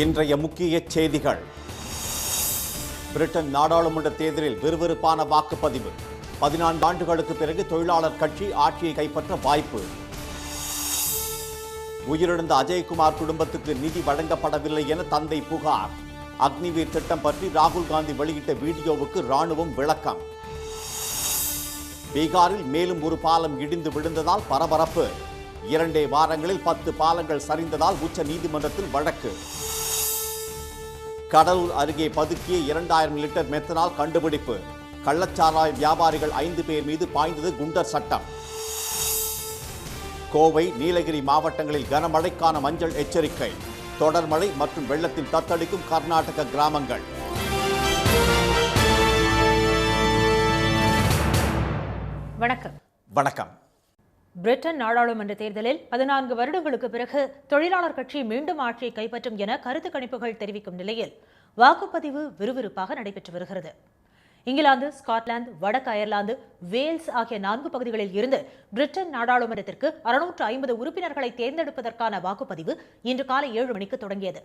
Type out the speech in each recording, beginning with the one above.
இன்றைய முக்கிய செய்திகள். பிரிட்டன் நாடாளுமன்ற தேர்தலில் விறுவிறுப்பான வாக்குப்பதிவு. 14 ஆண்டுகளுக்கு பிறகு தொழிலாளர் கட்சி ஆட்சியை கைப்பற்ற வாய்ப்பு. உயிரிழந்த அஜய்குமார் குடும்பத்துக்கு நிதி வழங்கப்படவில்லை என தந்தை புகார். அக்னிவீர் திட்டம் பற்றி ராகுல் காந்தி வெளியிட்ட வீடியோவுக்கு ராணுவம் விளக்கம். பீகாரில் மேலும் ஒரு பாலம் இடிந்து விழுந்ததால் பரபரப்பு. 2 வாரங்களில் 10 பாலங்கள் சரிந்ததால் உச்ச நீதிமன்றத்தில் வழக்கு. கடலூர் அருகே பதுக்கிய 2000 லிட்டர் மெத்தனால் கண்டுபிடிப்பு. கள்ளச்சாராய வியாபாரிகள் 5 பேர் மீது பாய்ந்தது குண்டர் சட்டம். கோவை, நீலகிரி மாவட்டங்களில் கனமழைக்கான மஞ்சள் எச்சரிக்கை. தொடர் மழை மற்றும் வெள்ளத்தில் தத்தளிக்கும் கர்நாடக கிராமங்கள். வணக்கம். வணக்கம். பிரிட்டன் நாடாளுமன்ற தேர்தலில் 14 வருடங்களுக்கு பிறகு தொழிலாளர் கட்சி மீண்டும் ஆட்சியை கைப்பற்றும் என கருத்து கணிப்புகள் தெரிவிக்கும் நிலையில் வாக்குப்பதிவு விறுவிறுப்பாக நடைபெற்று வருகிறது. இங்கிலாந்து, ஸ்காட்லாந்து, வடக்கு அயர்லாந்து, வேல்ஸ் ஆகிய 4 பகுதிகளில் இருந்து பிரிட்டன் நாடாளுமன்றத்திற்கு 650 உறுப்பினர்களை தேர்ந்தெடுப்பதற்கான வாக்குப்பதிவு இன்று காலை 7 மணிக்கு தொடங்கியது.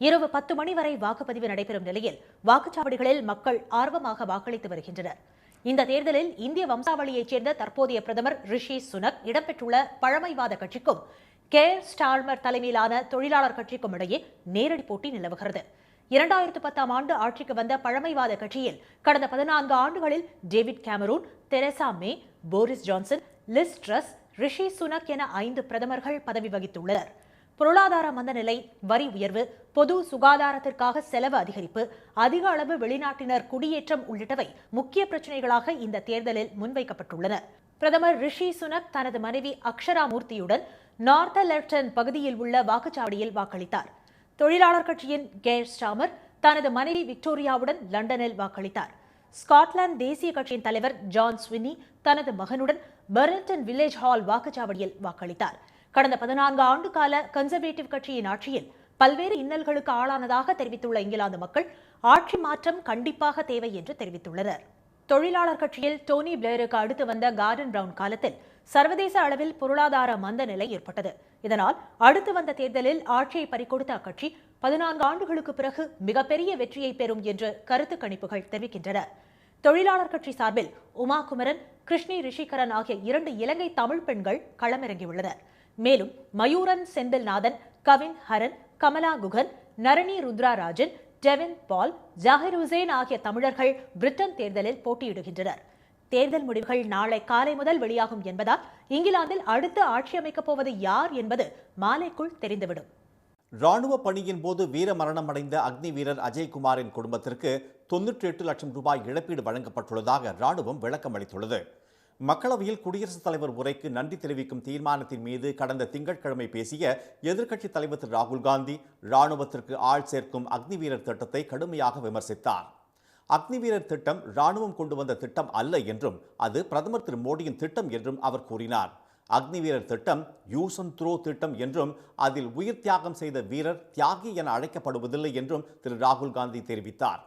இரவு 10 மணி வரை வாக்குப்பதிவு நடைபெறும் நிலையில் வாக்குச்சாவடிகளில் மக்கள் ஆர்வமாக வாக்களித்து வருகின்றனர். இந்த தேர்தலில் இந்திய வம்சாவளியைச் சேர்ந்த தற்போதைய பிரதமர் ரிஷி சுனக் இடம்பெற்றுள்ள பழமைவாத கட்சிக்கும் கேர் ஸ்டார்மர் தலைமையிலான தொழிலாளர் கட்சிக்கும் இடையே நேரடி போட்டி நிலவுகிறது. 2010ஆம் ஆண்டு ஆட்சிக்கு வந்த பழமைவாத கட்சியில் கடந்த 14 ஆண்டுகளில் David Cameron, Theresa May, Boris Johnson, Liz Truss, Rishi Sunak என 5 பிரதமர்கள் பதவி வகித்துள்ளனர். பொருளாதார மந்தநிலை, வரி உயர்வு, பொது சுகாதாரத்திற்காக செலவு அதிகரிப்பு, அதிக அளவு வெளிநாட்டினர் குடியேற்றம் உள்ளிட்டவை முக்கிய பிரச்சனைகளாக இந்த தேர்தலில் முன்வைக்கப்பட்டுள்ளன. பிரதமர் ரிஷி சுனக் தனது மனைவி அக்ஷரா மூர்த்தியுடன் நார்த்தலெர்டன் பகுதியில் உள்ள வாக்குச்சாவடியில் வாக்களித்தார். தொழிலாளர் கட்சியின் கேர் ஸ்டார்மர் தனது மனைவி விக்டோரியாவுடன் லண்டனில் வாக்களித்தார். ஸ்காட்லாந்து தேசிய கட்சியின் தலைவர் ஜான் ஸ்வின்னி தனது மகனுடன் பெர்லிங்டன் வில்லேஜ் ஹால் வாக்குச்சாவடியில் வாக்களித்தார். கடந்த 14 ஆண்டு கால கன்சர்வேட்டிவ் கட்சியின் ஆட்சியில் பல்வேறு இன்னல்களுக்கு ஆளானதாக தெரிவித்துள்ள இங்கிலாந்து மக்கள் ஆட்சி மாற்றம் கண்டிப்பாக தேவை என்று தெரிவித்துள்ளனர். தொழிலாளர் கட்சியில் டோனி பிளேருக்கு அடுத்து வந்த கார்டன் பிரவுன் காலத்தில் சர்வதேச அளவில் பொருளாதார மந்த நிலை ஏற்பட்டது. இதனால் அடுத்து வந்த தேர்தலில் ஆட்சியை பறிகொடுத்த அக்கட்சி 14 ஆண்டுகளுக்கு பிறகு மிகப்பெரிய வெற்றியை பெறும் என்று கருத்து கணிப்புகள் தெரிவிக்கின்றன. தொழிலாளர் கட்சி சார்பில் உமா குமரன், கிருஷ்ணி ரிஷிகரன் ஆகிய 2 இலங்கை தமிழ் பெண்கள் களமிறங்கியுள்ளனர். மேலும் மயூரன் செந்தில்நாதன், கவின் ஹரன், கமலா குகன், நரணி ருத்ராராஜன், டெவின் பால், ஜாகிர் ஹுசேன் ஆகிய தமிழர்கள் பிரிட்டன் தேர்தலில் போட்டியிடுகின்றனர். தேர்தல் முடிவுகள் நாளை காலை முதல் வெளியாகும் என்பதால் இங்கிலாந்தில் அடுத்து ஆட்சி அமைக்கப் போவது யார் என்பது மாலைக்குள் தெரிந்துவிடும். ராணுவ பணியின் போது வீரமரணம் அடைந்த அக்னி வீரர் அஜய்குமாரின் குடும்பத்திற்கு 98 லட்சம் ரூபாய் இழப்பீடு வழங்கப்பட்டுள்ளதாக ராணுவம் விளக்கம் அளித்துள்ளது. மக்களவையில் குடியரசுத் தலைவர் உரைக்கு நன்றி தெரிவிக்கும் தீர்மானத்தின் மீது கடந்த திங்கட்கிழமை பேசிய எதிர்க்கட்சித் தலைவர் திரு ராகுல் காந்தி ராணுவத்திற்கு ஆள் சேர்க்கும் அக்னி வீரர் திட்டத்தை கடுமையாக விமர்சித்தார். அக்னி வீரர் திட்டம் ராணுவம் கொண்டு வந்த திட்டம் அல்ல என்றும் அது பிரதமர் திரு மோடியின் திட்டம் என்றும் அவர் கூறினார். அக்னி வீரர் திட்டம் யூஸ் அண்ட் த்ரோ திட்டம் என்றும் அதில் உயிர் தியாகம் செய்த வீரர் தியாகி என அழைக்கப்படுவதில்லை என்றும் திரு ராகுல் காந்தி தெரிவித்தார்.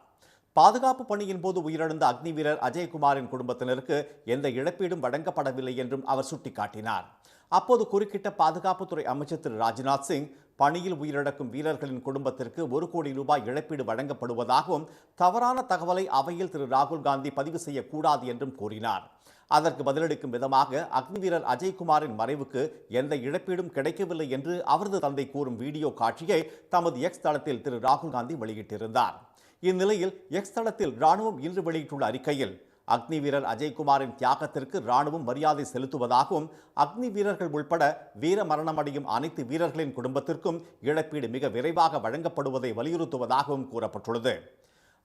பாதுகாப்பு பணியின் போது உயிரிழந்த அக்னி வீரர் அஜய்குமாரின் குடும்பத்தினருக்கு எந்த இழப்பீடும் வழங்கப்படவில்லை என்றும் அவர் சுட்டிக்காட்டினார். அப்போது குறுக்கிட்ட பாதுகாப்புத்துறை அமைச்சர் திரு ராஜ்நாத் சிங், பணியில் உயிரிழக்கும் வீரர்களின் குடும்பத்திற்கு 1 கோடி ரூபாய் இழப்பீடு வழங்கப்படுவதாகவும் தவறான தகவலை அவையில் திரு ராகுல் காந்தி பதிவு செய்யக்கூடாது என்றும் கூறினார். அதற்கு பதிலளிக்கும் விதமாக அக்னி வீரர் அஜய்குமாரின் மறைவுக்கு எந்த இழப்பீடும் கிடைக்கவில்லை என்று அவரது தந்தை கூறும் வீடியோ காட்சியை தமது எக்ஸ் தளத்தில் திரு ராகுல் காந்தி வெளியிட்டிருந்தார். இந்நிலையில் எக்ஸ் தளத்தில் ராணுவம் இன்று வெளியிட்டுள்ள அறிக்கையில் அக்னி வீரர் அஜய்குமாரின் தியாகத்திற்கு ராணுவம் மரியாதை செலுத்துவதாகவும் அக்னி வீரர்கள் உள்பட வீர மரணமடையும் அனைத்து வீரர்களின் குடும்பத்திற்கும் இழப்பீடு மிக விரைவாக வழங்கப்படுவதை வலியுறுத்துவதாகவும் கூறப்பட்டுள்ளது.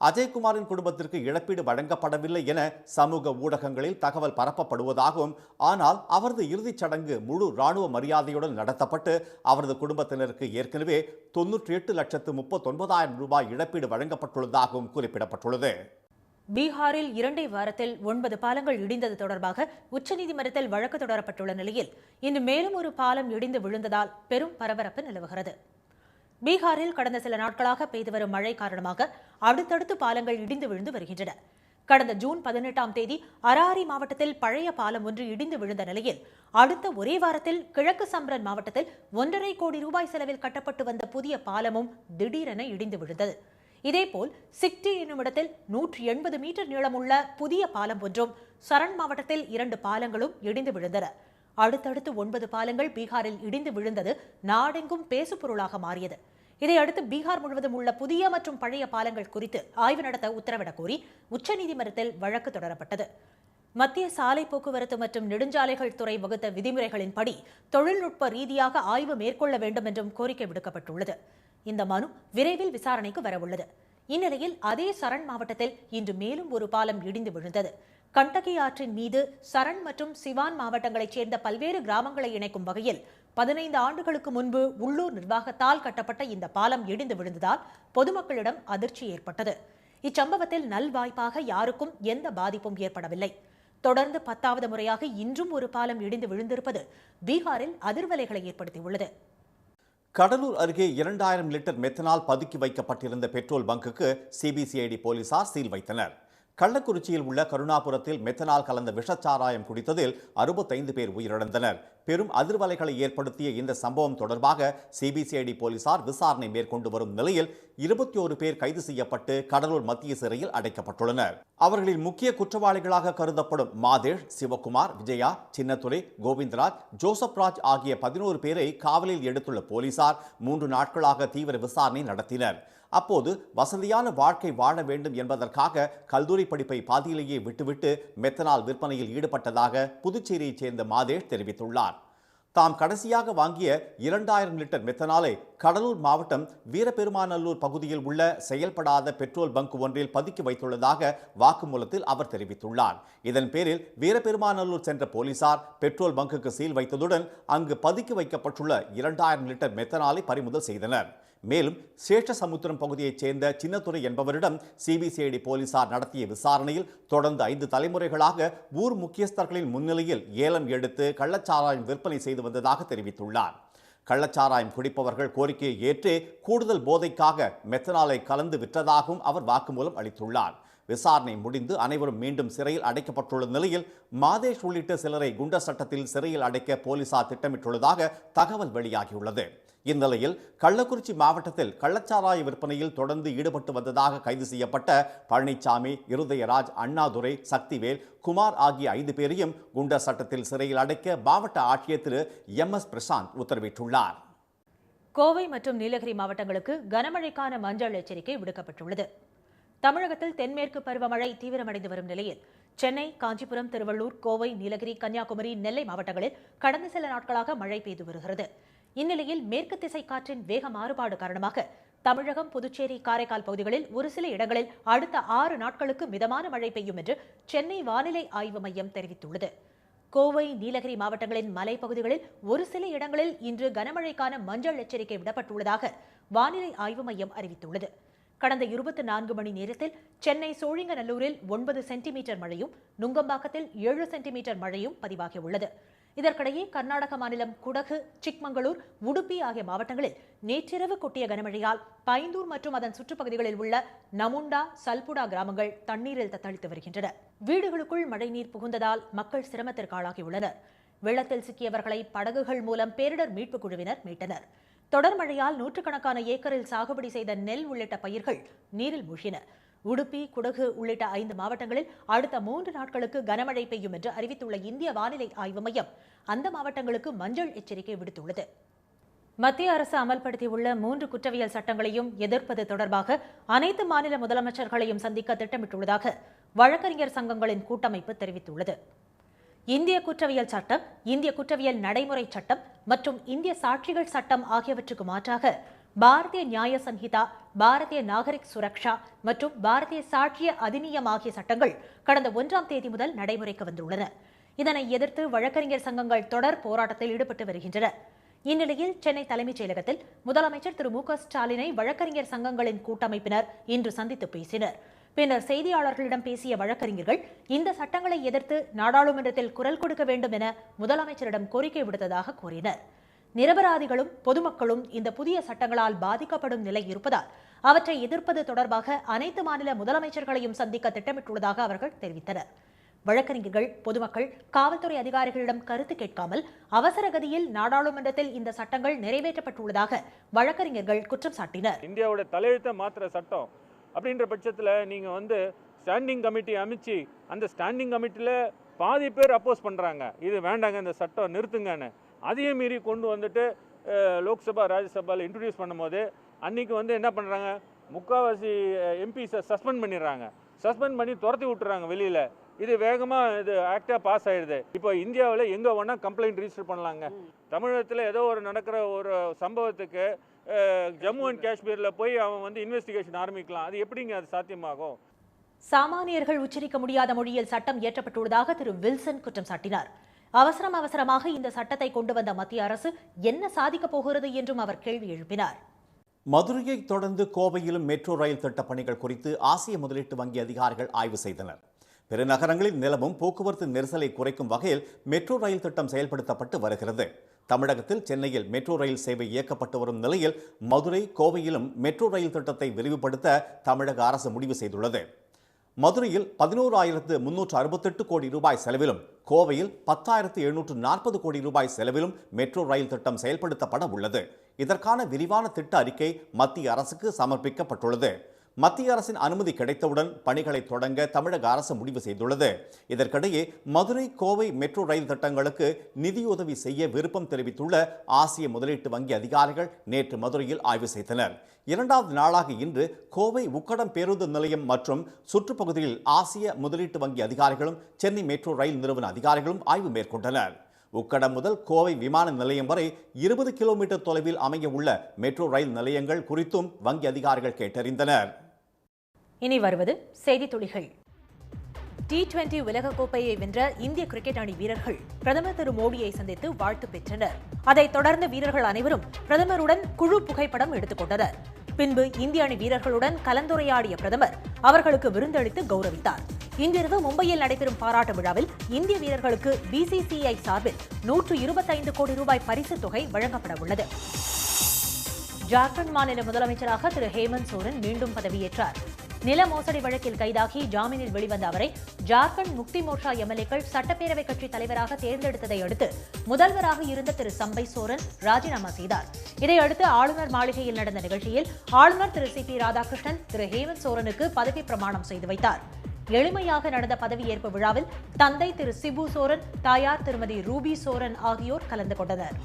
அஜய்குமாரின் குடும்பத்திற்கு இழப்பீடு வழங்கப்படவில்லை என சமூக ஊடகங்களில் தகவல் பரப்பப்படுவதாகவும், ஆனால் அவரது இறுதிச் சடங்கு முழு ராணுவ மரியாதையுடன் நடத்தப்பட்டு அவரது குடும்பத்தினருக்கு ஏற்கனவே 98,39,000 ரூபாய் இழப்பீடு வழங்கப்பட்டுள்ளதாகவும் குறிப்பிடப்பட்டுள்ளது. பீகாரில் 2 வாரத்தில் 9 பாலங்கள் இடிந்தது தொடர்பாக உச்சநீதிமன்றத்தில் வழக்கு தொடரப்பட்டுள்ள நிலையில் இன்று மேலும் ஒரு பாலம் இடிந்து விழுந்ததால் பெரும் பரபரப்பு நிலவுகிறது. பீகாரில் கடந்த சில நாட்களாக பெய்து வரும் மழை காரணமாக அடுத்தடுத்து பாலங்கள் இடிந்து விழுந்து வருகின்றன. கடந்த ஜூன் 18ஆம் தேதி அராரி மாவட்டத்தில் பழைய பாலம் ஒன்று இடிந்து விழுந்த நிலையில் அடுத்த ஒரே வாரத்தில் கிழக்கு சம்பரன் மாவட்டத்தில் 1.5 கோடி ரூபாய் செலவில் கட்டப்பட்டு வந்த புதிய பாலமும் திடீரென இடிந்து விழுந்தது. இதேபோல் சிக்டி என்னும் இடத்தில் 180 மீட்டர் நீளமுள்ள புதிய பாலம் ஒன்றும், சரண் மாவட்டத்தில் 2 பாலங்களும் இடிந்து விழுந்தன. அடுத்தடுத்து 9 பாலங்கள் பீகாரில் இடிந்து விழுந்தது நாடெங்கும் பேசுபொருளாக மாறியது. இதையடுத்து பீகார் முழுவதும் உள்ள புதிய மற்றும் பழைய பாலங்கள் குறித்து ஆய்வு நடத்த உத்தரவிடக் கோரி உச்சநீதிமன்றத்தில் வழக்கு தொடரப்பட்டது. மத்திய சாலை போக்குவரத்து மற்றும் நெடுஞ்சாலைகள் துறை வகுத்த விதிமுறைகளின்படி தொழில்நுட்ப ரீதியாக ஆய்வு மேற்கொள்ள வேண்டும் என்றும் கோரிக்கை விடுக்கப்பட்டுள்ளது. இந்த மனு விரைவில் விசாரணைக்கு வரவுள்ளது. இந்நிலையில் அதே சரண் மாவட்டத்தில் இன்று மேலும் ஒரு பாலம் இடிந்து விழுந்தது. கண்டகி ஆற்றின் மீது சரண் மற்றும் சிவான் மாவட்டங்களைச் சேர்ந்த பல்வேறு கிராமங்களை இணைக்கும் வகையில் 15 ஆண்டுகளுக்கு முன்பு உள்ளூர் நிர்வாகத்தால் கட்டப்பட்ட இந்த பாலம் இடிந்து விழுந்ததால் பொதுமக்களிடம் அதிர்ச்சி ஏற்பட்டது. இச்சம்பவத்தில் நல்வாய்ப்பாக யாருக்கும் எந்த பாதிப்பும் ஏற்படவில்லை. தொடர்ந்து 10வது முறையாக இன்றும் ஒரு பாலம் இடிந்து விழுந்திருப்பது பீகாரில் அதிர்வலைகளை ஏற்படுத்தியுள்ளது. கடலூர் அருகே 2000 லிட்டர் மெத்தனால் பதுக்கி வைக்கப்பட்டிருந்த பெட்ரோல் பங்குக்கு சிபிசிஐடி போலீசார் சீல் வைத்தனர். கள்ளக்குறிச்சியில் உள்ள கருணாபுரத்தில் மெத்தனால் கலந்த விஷச்சாராயம் குடித்ததில் 65 பேர் உயிரிழந்தனர். பெரும் அதிர்வலைகளை ஏற்படுத்திய இந்த சம்பவம் தொடர்பாக சிபிசிஐடி போலீசார் விசாரணை மேற்கொண்டு வரும் நிலையில் 21 பேர் கைது செய்யப்பட்டு கடலூர் மத்திய சிறையில் அடைக்கப்பட்டுள்ளனர். அவர்களின் முக்கிய குற்றவாளிகளாக கருதப்படும் மாதேஷ், சிவகுமார், விஜயா, சின்னத்துரை, கோவிந்தராஜ், ஜோசப்ராஜ் ஆகிய 11 பேரை காவலில் எடுத்துள்ள போலீசார் 3 நாட்களாக தீவிர விசாரணை நடத்தினர். அப்போது வசதியான வாழ்க்கை வாழ வேண்டும் என்பதற்காக கல்லூரி படிப்பை பாதியிலேயே விட்டுவிட்டு மெத்தனால் விற்பனையில் ஈடுபட்டதாக புதுச்சேரியைச் சேர்ந்த மாதேஷ் தெரிவித்துள்ளார். தாம் கடைசியாக வாங்கிய 2000 லிட்டர் மெத்தனாலை கடலூர் மாவட்டம் வீரபெருமாநல்லூர் பகுதியில் உள்ள செயல்படாத பெட்ரோல் பங்க் ஒன்றில் பதுக்கி வைத்துள்ளதாக வாக்குமூலத்தில் அவர் தெரிவித்துள்ளார். இதன் பேரில் வீரபெருமாநல்லூர் சென்ற போலீசார் பெட்ரோல் பங்குக்கு சீல் வைத்ததுடன் அங்கு பதுக்கி வைக்கப்பட்டுள்ள 2000 லிட்டர் மெத்தனாலை பறிமுதல் செய்தனர். மேலும் சேஷசமுத்திரம் பகுதியைச் சேர்ந்த சின்னத்துரை என்பவரிடம் சிபிசிஐடி போலீசார் நடத்திய விசாரணையில் தொடர்ந்து 5 தலைமுறைகளாக ஊர் முக்கியஸ்தர்களின் முன்னிலையில் ஏலம் எடுத்து கள்ளச்சாராயம் விற்பனை செய்து வந்ததாக தெரிவித்துள்ளார். கள்ளச்சாராயம் குடிப்பவர்கள் கோரிக்கையை ஏற்று கூடுதல் போதைக்காக மெத்தனாலை கலந்து விற்றதாகவும் அவர் வாக்குமூலம் அளித்துள்ளார். விசாரணை முடிந்து அனைவரும் மீண்டும் சிறையில் அடைக்கப்பட்டுள்ள நிலையில் மாதேஷ் உள்ளிட்ட சிலரை குண்டர் சட்டத்தில் சிறையில் அடைக்க போலீசார் திட்டமிட்டுள்ளதாக தகவல் வெளியாகியுள்ளது. இந்நிலையில் கள்ளக்குறிச்சி மாவட்டத்தில் கள்ளச்சாராய விற்பனையில் தொடர்ந்து ஈடுபட்டு வந்ததாக கைது செய்யப்பட்ட பழனிசாமி, இருதயராஜ், அண்ணாதுரை, சக்திவேல், குமார் ஆகிய 5 பேரையும் குண்டர் சட்டத்தில் சிறையில் அடைக்க மாவட்ட ஆட்சியர் திரு MS பிரசாந்த் உத்தரவிட்டுள்ளார். கோவை மற்றும் நீலகிரி மாவட்டங்களுக்கு கனமழைக்கான மஞ்சள் எச்சரிக்கை விடுக்கப்பட்டுள்ளது. தமிழகத்தில் தென்மேற்கு பருவமழை தீவிரமடைந்து வரும் நிலையில் சென்னை, காஞ்சிபுரம், திருவள்ளூர், கோவை, நீலகிரி, கன்னியாகுமரி, நெல்லை மாவட்டங்களில் கடந்த சில நாட்களாக மழை பெய்து வருகிறது. இந்நிலையில் மேற்கு திசை காற்றின் வேக மாறுபாடு காரணமாக தமிழகம், புதுச்சேரி, காரைக்கால் பகுதிகளில் ஒரு சில இடங்களில் அடுத்த 6 நாட்களுக்கு மிதமான மழை பெய்யும் என்று சென்னை வானிலை ஆய்வு மையம் தெரிவித்துள்ளது. கோவை, நீலகிரி மாவட்டங்களின் மலைப்பகுதிகளில் ஒரு சில இடங்களில் இன்று கனமழைக்கான மஞ்சள் எச்சரிக்கை விடப்பட்டுள்ளதாக வானிலை ஆய்வு மையம் அறிவித்துள்ளது. கடந்த 24 மணி நேரத்தில் சென்னை சோழிங்கநல்லூரில் 9 சென்டிமீட்டர் மழையும், நுங்கம்பாக்கத்தில் 7 சென்டிமீட்டர் மழையும் பதிவாகியுள்ளது. இதற்கிடையே கர்நாடக மாநிலம் குடகு, சிக்மங்களூர், உடுப்பி ஆகிய மாவட்டங்களில் நேற்றிரவு கொட்டிய கனமழையால் பைந்தூர் மற்றும் அதன் சுற்றுப்பகுதிகளில் உள்ள நமுண்டா, சல்புடா கிராமங்கள் தண்ணீரில் தத்தளித்து வருகின்றன. வீடுகளுக்குள் மழைநீர் புகுந்ததால் மக்கள் சிரமத்திற்கு ஆளாகியுள்ளனர். வெள்ளத்தில் சிக்கியவர்களை படகுகள் மூலம் பேரிடர் மீட்புக் குழுவினர் மீட்டனர். தொடர் மழையால் நூற்றுக்கணக்கான ஏக்கரில் சாகுபடி செய்த நெல் உள்ளிட்ட பயிர்கள் நீரில் மூழ்கின. உடுப்பி, குடகு உள்ளிட்ட 5 மாவட்டங்களில் அடுத்த 3 நாட்களுக்கு கனமழை பெய்யும் என்று அறிவித்துள்ள இந்திய வானிலை ஆய்வு மையம் அந்த மாவட்டங்களுக்கு மஞ்சள் எச்சரிக்கை விடுத்துள்ளது. மத்திய அரசு அமல்படுத்தியுள்ள 3 குற்றவியல் சட்டங்களையும் எதிர்ப்பது தொடர்பாக அனைத்து மாநில முதலமைச்சர்களையும் சந்திக்க திட்டமிட்டுள்ளதாக வழக்கறிஞர் சங்கங்களின் கூட்டமைப்பு தெரிவித்துள்ளது. இந்திய குற்றவியல் சட்டம், இந்திய குற்றவியல் நடைமுறை சட்டம் மற்றும் இந்திய சாட்சிகள் சட்டம் ஆகியவற்றுக்கு மாற்றாக பாரதிய நியாய சங்கீதா, பாரதிய நாகரிக் சுரக்ஷா மற்றும் பாரதிய சாட்சிய அதிநியம் ஆகிய சட்டங்கள் கடந்த 1ஆம் தேதி முதல் நடைமுறைக்கு வந்துள்ளன. இதனை எதிர்த்து வழக்கறிஞர் சங்கங்கள் தொடர் போராட்டத்தில் ஈடுபட்டு வருகின்றன. இந்நிலையில் சென்னை தலைமைச் செயலகத்தில் முதலமைச்சர் திரு மு.க. ஸ்டாலினை வழக்கறிஞர் சங்கங்களின் கூட்டமைப்பினர் இன்று சந்தித்து பேசினர். பின்னர் செய்தியாளர்களிடம் பேசிய வழக்கறிஞர்கள் இந்த சட்டங்களை எதிர்த்து நாடாளுமன்றத்தில் குரல் கொடுக்க வேண்டும் என முதலமைச்சரிடம் கோரிக்கை விடுத்ததாக கூறினர். நிரபராதிகளும் பொதுமக்களும் இந்த புதிய சட்டங்களால் பாதிக்கப்படும் நிலை இருப்பதால் அவற்றை எதிர்ப்பது தொடர்பாக அனைத்து மாநில முதலமைச்சர்களையும் சந்திக்க திட்டமிட்டுள்ளதாக அவர்கள் தெரிவித்தனர். வழக்கறிஞர்கள், பொதுமக்கள், காவல்துறை அதிகாரிகளிடம் கருத்து கேட்காமல் அவசர கதியில் நாடாளுமன்றத்தில் இந்த சட்டங்கள் நிறைவேற்றப்பட்டுள்ளதாக வழக்கறிஞர்கள் குற்றம் சாட்டினர். இந்தியாவோட தலையெழுத்தை மாத்திர சட்டம் அப்படின்ற பட்சத்தில் நீங்கள் ஸ்டாண்டிங் கமிட்டி அமைச்சு அந்த ஸ்டாண்டிங் கமிட்டியில் பாதி பேர் அப்போஸ் பண்ணுறாங்க, இது வேண்டாங்க இந்த சட்டம் நிறுத்துங்கன்னு. அதையும் மீறி கொண்டு வந்துட்டு லோக்சபா ராஜ்யசபாவில் இன்ட்ரடியூஸ் பண்ணும்போது அன்றைக்கி என்ன பண்ணுறாங்க, முக்கால்வாசி எம்பிஸை சஸ்பெண்ட் பண்ணிடுறாங்க. சஸ்பெண்ட் பண்ணி துரத்தி விட்டுறாங்க வெளியில். இது வேகமாக இது ஆக்டாக பாஸ் ஆகிடுது. இப்போ இந்தியாவில் எங்கே வேணால் கம்ப்ளைண்ட் ரிஜிஸ்டர் பண்ணலாங்க. தமிழகத்தில் ஏதோ நடக்கிற ஒரு சம்பவத்துக்கு ஜம்மு அண்ட் காஷ்மீரில் போய் அவன் இன்வெஸ்டிகேஷன் ஆரம்பிக்கலாம். அது எப்படிங்க அது சாத்தியமாகும்? சாமானியர்கள் உச்சரிக்க முடியாத மொழியில் சட்டம் இயற்றப்பட்டுள்ளதாக திரு வில்சன் குற்றம் சாட்டினார். அவசரமாக இந்த சட்டத்தை கொண்டு வந்த மத்திய அரசு என்ன சாதிக்கப் போகிறது என்றும் அவர் கேள்வி எழுப்பினார். மதுரையை தொடர்ந்து கோவையிலும் மெட்ரோ ரயில் திட்ட பணிகள் குறித்து ஆசிய முதலீட்டு வங்கி அதிகாரிகள் ஆய்வு செய்தனர். பெருநகரங்களில் நிலவும் போக்குவரத்து நெரிசலை குறைக்கும் வகையில் மெட்ரோ ரயில் திட்டம் செயல்படுத்தப்பட்டு வருகிறது. தமிழகத்தில் சென்னையில் மெட்ரோ ரயில் சேவை இயக்கப்பட்டு வரும் நிலையில் மதுரை, கோவையிலும் மெட்ரோ ரயில் திட்டத்தை விரிவுபடுத்த தமிழக அரசு முடிவு செய்துள்ளது. மதுரையில் 11,368 கோடி ரூபாய் செலவிலும், கோவையில் 10,740 கோடி ரூபாய் செலவிலும் மெட்ரோ ரயில் திட்டம் செயல்படுத்தப்பட உள்ளது. இதற்கான விரிவான திட்ட அறிக்கை மத்திய அரசுக்கு சமர்ப்பிக்கப்பட்டுள்ளது. மத்திய அரசின் அனுமதி கிடைத்தவுடன் பணிகளை தொடங்க தமிழக அரசு முடிவு செய்துள்ளது. இதற்கிடையே மதுரை, கோவை மெட்ரோ ரயில் திட்டங்களுக்கு நிதியுதவி செய்ய விருப்பம் தெரிவித்துள்ள ஆசிய முதலீட்டு வங்கி அதிகாரிகள் நேற்று மதுரையில் ஆய்வு செய்தனர். இரண்டாவது நாளாக இன்று கோவை உக்கடம் பேருந்து நிலையம் மற்றும் சுற்றுப்பகுதியில் ஆசிய முதலீட்டு வங்கி அதிகாரிகளும் சென்னை மெட்ரோ ரயில் நிறுவன அதிகாரிகளும் ஆய்வு மேற்கொண்டனர். உக்கடம் முதல் கோவை விமான நிலையம் வரை 20 கிலோமீட்டர் தொலைவில் அமைய உள்ள மெட்ரோ ரயில் நிலையங்கள் குறித்தும் வங்கி அதிகாரிகள் கேட்டறிந்தனர். இனி வருவது செய்தி துளிகள். T20 உலகக்கோப்பையை வென்ற இந்திய கிரிக்கெட் அணி வீரர்கள் பிரதமர் திரு மோடியை சந்தித்து வாழ்த்து பெற்றனர். அதைத் தொடர்ந்து வீரர்கள் அனைவரும் பிரதமருடன் குழு புகைப்படம் எடுத்துக் கொண்டனர். பின்பு இந்திய அணி வீரர்களுடன் கலந்துரையாடிய பிரதமர் அவர்களுக்கு விருந்தளித்து கௌரவித்தார். இன்றிரவு மும்பையில் நடைபெறும் பாராட்டு விழாவில் இந்திய வீரர்களுக்கு BCCI சார்பில் 125 கோடி ரூபாய் பரிசுத் தொகை வழங்கப்பட உள்ளது. ஜார்க்கண்ட் மாநில முதலமைச்சராக திரு ஹேமந்த் சோரன் மீண்டும் பதவியேற்றார். நில மோசடி வழக்கில் கைதாகி ஜாமீனில் வெளிவந்த அவரை ஜார்க்கண்ட் முக்தி மோர்ச்சா எம்எல்ஏக்கள் சட்டப்பேரவை கட்சி தலைவராக தேர்ந்தெடுத்ததை அடுத்து முதல்வராக இருந்த திரு சம்பை சோரன் ராஜினாமா செய்தார். இதையடுத்து ஆளுநர் மாளிகையில் நடந்த நிகழ்ச்சியில் ஆளுநர் திரு CP ராதாகிருஷ்ணன் திரு ஹேமந்த் சோரனுக்கு பதவி பிரமாணம் செய்து வைத்தார். எளிமையாக நடந்த பதவியேற்பு விழாவில் தந்தை திரு சிபு சோரன், தாயார் திருமதி ரூபி சோரன் ஆகியோர் கலந்து கொண்டனர்.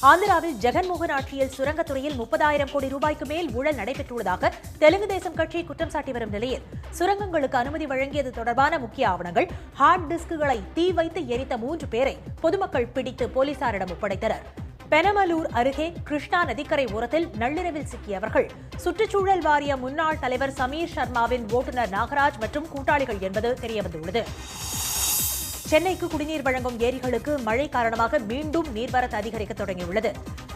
ஆந்திராவில் ஜெகன்மோகன் ஆட்சியில் சுரங்கத்துறையில் 30,000 கோடி ரூபாய்க்கு மேல் ஊழல் நடைபெற்றுள்ளதாக தெலுங்கு தேசம் கட்சி குற்றம் சாட்டி வரும் நிலையில் சுரங்கங்களுக்கு அனுமதி வழங்கியது தொடர்பான முக்கிய ஆவணங்கள், ஹார்ட் டிஸ்குகளை தீ வைத்து எரித்த 3 பேரை பொதுமக்கள் பிடித்து போலீசாரிடம் ஒப்படைத்தனர். பெனமலூர் அருகே கிருஷ்ணா நதிக்கரை ஓரத்தில் நள்ளிரவில் சிக்கியவர்கள் சுற்றுச்சூழல் வாரிய முன்னாள் தலைவர் சமீர் சர்மாவின் ஓட்டுநர் நாகராஜ் மற்றும் கூட்டாளிகள் என்பது தெரியவந்துள்ளது. சென்னைக்கு குடிநீர் வழங்கும் ஏரிகளுக்கு மழை காரணமாக மீண்டும் நீர்வரத்து அதிகரிக்க தொடங்கியுள்ளது.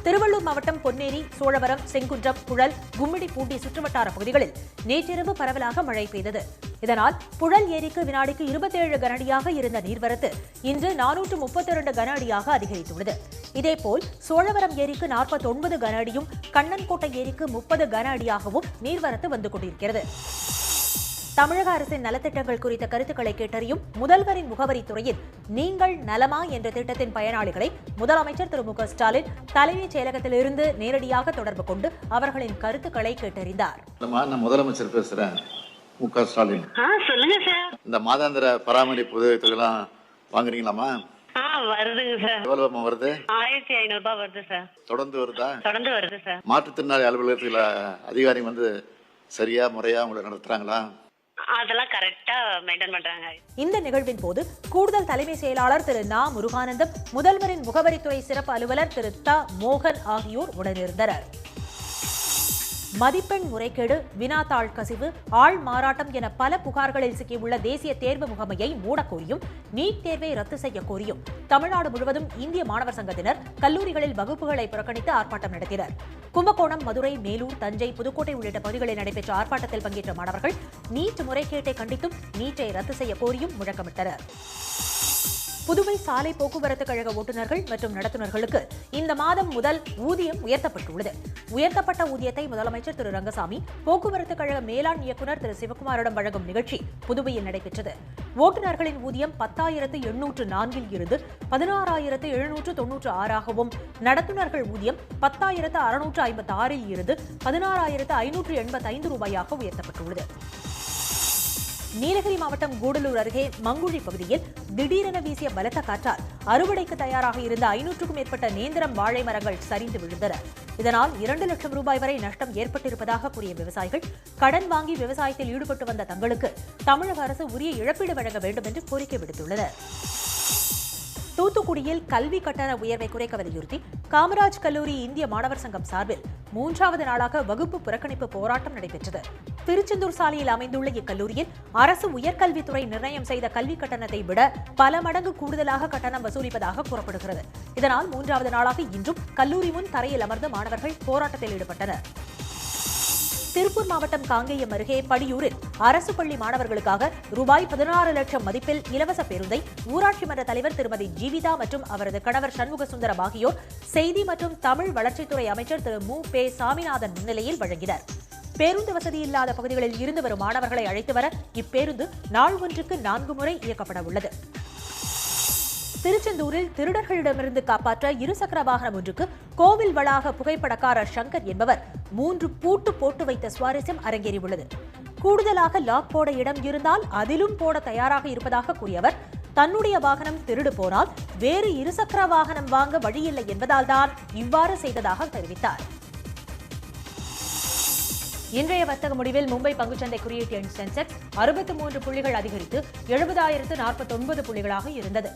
திருவள்ளூர் மாவட்டம் பொன்னேரி, சோழவரம், செங்குன்றம், புழல், கும்மிடிப்பூண்டி சுற்றுவட்டார பகுதிகளில் நேற்றிரவு பரவலாக மழை பெய்தது. இதனால் புழல் ஏரிக்கு வினாடிக்கு 27 கனஅடியாக இருந்த நீர்வரத்து இன்று 432 கனஅடியாக அதிகரித்துள்ளது. இதேபோல் சோழவரம் ஏரிக்கு 49 கனஅடியும், கண்ணன்கோட்டை ஏரிக்கு 30 கனஅடியாகவும் நீர்வரத்து வந்து கொண்டிருக்கிறது. தமிழக அரசின் நலத்திட்டங்கள் குறித்த கருத்துக்களை கேட்டறியும் முதல்வரின் முகவரித்துறையில் நீங்கள் நலமா என்ற திட்டத்தின் பயனாளிகளை முதலமைச்சர் திரு மு க ஸ்டாலின் தலைமைச் செயலகத்திலிருந்து நேரடியாக தொடர்பு கொண்டு அவர்களின் கருத்துக்களை கேட்டறிந்தார். நான் முதலமைச்சர் பேசுறேன், மு க ஸ்டாலின். சொல்லுங்க சார். இந்த மாதாந்திர பராமரிப்பு உதவித்தொகைலாம் வாங்குறீங்களாமா? வருதுங்க சார். எவ்வளவு வருது? 1500 ரூபாய் வருது சார். தொடர்ந்து வருது சார். மாற்றுத்திறனாளி அலுவலகத்தில் அதிகாரி சரியா முறையா உங்களை நடத்துறாங்களா? அதெல்லாம் கரெக்டா மெயின்டைன் பண்றாங்க. இந்த நிகழ்வின் போது கூடுதல் தலைமை செயலாளர் திரு நா முருகானந்தம், முதல்வரின் முகவரித்துறை சிறப்பு அலுவலர் திரு த மோகன் ஆகியோர் உடனிருந்தனர். மதிப்பெண் முறைகேடு, வினாத்தாள் கசிவு, ஆள் மாறாட்டம் என பல புகார்களில் சிக்கியுள்ள தேசிய தேர்வு முகமையை மூடக்கோரியும் நீட் தேர்வை ரத்து செய்ய கோரியும் தமிழ்நாடு முழுவதும் இந்திய மாணவர் சங்கத்தினர் கல்லூரிகளில் வகுப்புகளை புறக்கணித்து ஆர்ப்பாட்டம் நடத்தினர். கும்பகோணம், மதுரை, மேலூர், தஞ்சை, புதுக்கோட்டை உள்ளிட்ட பகுதிகளில் நடைபெற்ற ஆர்ப்பாட்டத்தில் பங்கேற்ற மாணவர்கள் நீட் முறைகேட்டை கண்டித்தும் நீட்டை ரத்து செய்ய கோரியும் முழக்கமிட்டனர். புதுவை சாலை போக்குவரத்து கழக ஓட்டுநர்கள் மற்றும் நடத்துனர்களுக்கு இந்த மாதம் முதல் ஊதியம் உயர்த்தப்பட்டுள்ளது. உயர்த்தப்பட்ட ஊதியத்தை முதலமைச்சர் திரு ரங்கசாமி போக்குவரத்து கழக மேலாண் இயக்குநர் திரு சிவக்குமாரிடம் வழங்கும் நிகழ்ச்சி புதுவையில் நடைபெற்றது. ஓட்டுநர்களின் ஊதியம் 10,804 இருந்து 16,796ஆகவும், நடத்துனர்கள் ஊதியம் 10,656 இருந்து 16,585 ரூபாயாக உயர்த்தப்பட்டுள்ளது. நீலகிரி மாவட்டம் கூடலூர் அருகே மங்குழி பகுதியில் திடீரென வீசிய பலத்த காற்றால் அறுவடைக்கு தயாராக இருந்த 500க்கும் மேற்பட்ட நேந்திரம் வாழை மரங்கள் சரிந்து விழுந்தன. இதனால் 2 லட்சம் ரூபாய் வரை நஷ்டம் ஏற்பட்டிருப்பதாக கூறிய விவசாயிகள் கடன் வாங்கி விவசாயத்தில் ஈடுபட்டு வந்த தங்களுக்கு தமிழக அரசு உரிய இழப்பீடு வழங்க வேண்டும் என்று கோரிக்கை விடுத்துள்ளனர். தூத்துக்குடியில் கல்வி கட்டண உயர்வை குறைக்க வலியுறுத்தி காமராஜ் கல்லூரி இந்திய மாணவர் சங்கம் சார்பில் 3வது நாளாக வகுப்பு புறக்கணிப்பு போராட்டம் நடைபெற்றது. திருச்செந்தூர் சாலையில் அமைந்துள்ள இக்கல்லூரியில் அரசு உயர்கல்வித்துறை நிர்ணயம் செய்த கல்வி கட்டணத்தை விட பல மடங்கு கூடுதலாக கட்டணம் வசூலிப்பதாக கூறப்படுகிறது. இதனால் 3வது நாளாக இன்றும் கல்லூரி முன் தரையில் அமர்ந்து மாணவர்கள் போராட்டத்தில் ஈடுபட்டனர். திருப்பூர் மாவட்டம் காங்கேயம் அருகே படியூரில் அரசு பள்ளி மாணவர்களுக்காக ரூபாய் 16 லட்சம் மதிப்பில் இலவச பேருந்தை ஊராட்சி மன்ற தலைவர் திருமதி ஜீவிதா மற்றும் அவரது கணவர் சண்முக சுந்தரம் ஆகியோர் செய்தி மற்றும் தமிழ் வளர்ச்சித்துறை அமைச்சர் திரு மு. பெ. சாமிநாதன் முன்னிலையில் வழங்கினர். பேருந்து வசதி இல்லாத பகுதிகளில் இருந்து வரும் மாணவர்களை அழைத்து வர இப்பேருந்து நாள் ஒன்றுக்கு 4 முறை இயக்கப்பட உள்ளது. திருச்செந்தூரில் திருடர்களிடமிருந்து காப்பாற்ற இருசக்கர வாகனம் ஒன்றுக்கு கோவில் வளாக புகைப்படக்காரர் சங்கர் என்பவர் 3 பூட்டு போட்டு வைத்த சுவாரஸ்யம் அரங்கேறியுள்ளது. கூடுதலாக லாக் போட இடம் இருந்தால் அதிலும் போட தயாராக இருப்பதாக கூறியவர் தன்னுடைய வாகனம் திருடு போனால் வேறு இருசக்கர வாகனம் வாங்க வழியில்லை என்பதால் தான் இவ்வாறு செய்ததாக தெரிவித்தார். இன்றைய வர்த்தக முடிவில் மும்பை பங்குச்சந்தை குறியீட்டு எண் சென்செக்ஸ் 63 புள்ளிகள் அதிகரித்து 70,049 புள்ளிகளாக இருந்தது.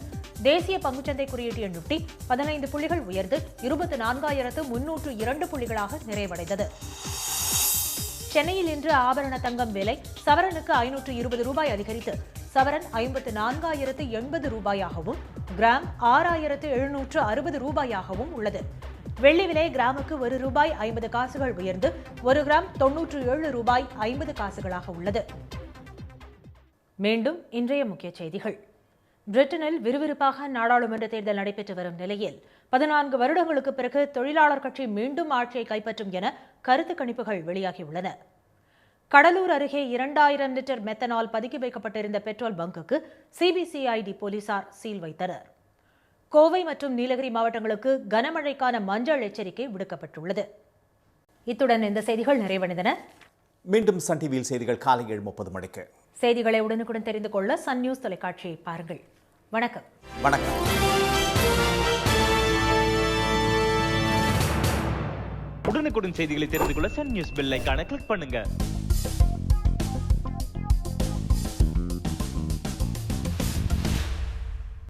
தேசிய பங்குச்சந்தை குறியீட்டு எண் நிஃப்டி 15 புள்ளிகள் உயர்ந்து 24,302 புள்ளிகளாக நிறைவடைந்தது. சென்னையில் இன்று ஆபரண தங்கம் விலை சவரனுக்கு 520 ரூபாய் அதிகரித்து சவரன் 54,080 ரூபாயாகவும் கிராம் 6,760 ரூபாயாகவும் உள்ளது. வெள்ளி விலை கிராமுக்கு ₹1 50 காசுகள் உயர்ந்து 1 கிராம் 97 ரூபாய் 50 காசுகளாக உள்ளது. மீண்டும் இன்றைய முக்கிய செய்திகள். பிரிட்டனில் விறுவிறுப்பாக நாடாளுமன்ற தேர்தல் நடைபெற்று வரும் நிலையில் 14 வருடங்களுக்கு பிறகு தொழிலாளர் கட்சி மீண்டும் ஆட்சியை கைப்பற்றும் என கருத்து கணிப்புகள் வெளியாகியுள்ளன. கடலூர் அருகே 2000 லிட்டர் மெத்தனால் பதுக்கி வைக்கப்பட்டிருந்த பெட்ரோல் பங்குக்கு சிபிசிஐடி போலீசார் சீல் வைத்தனர். கோவை மற்றும் நீலகிரி மாவட்டங்களுக்கு கனமழைக்கான மஞ்சள் எச்சரிக்கை விடுக்கப்பட்டுள்ளது. இத்துடன் இந்த செய்திகள் நிறைவடைந்தன. மீண்டும் சன் டிவியில் செய்திகள் காலை 7:30 மணிக்கு. செய்திகளை உடனுக்குடன் தெரிந்து கொள்ள சன் நியூஸ் தொலைக்காட்சியை பாருங்கள். வணக்கம். வணக்கம். உடனுக்குடன் செய்திகளை தெரிந்து கொள்ள சன் நியூஸ் பெல் ஐகானை கிளிக் பண்ணுங்க.